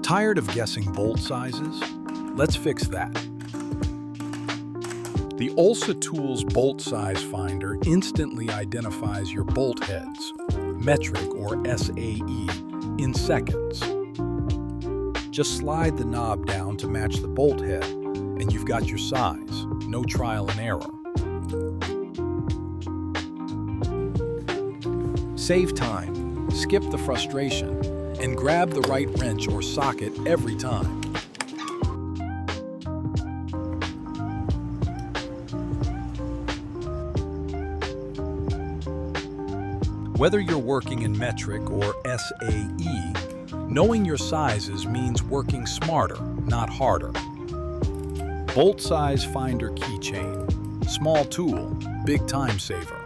Tired of guessing bolt sizes? Let's fix that. The Olsa Tools bolt size finder instantly identifies your bolt heads, metric or SAE, in seconds. Just slide the knob down to match the bolt head, and you've got your size, no trial and error. Save time, skip the frustration, and grab the right wrench or socket every time. Whether you're working in metric or SAE, knowing your sizes means working smarter, not harder. Bolt size finder keychain. Small tool, big time saver.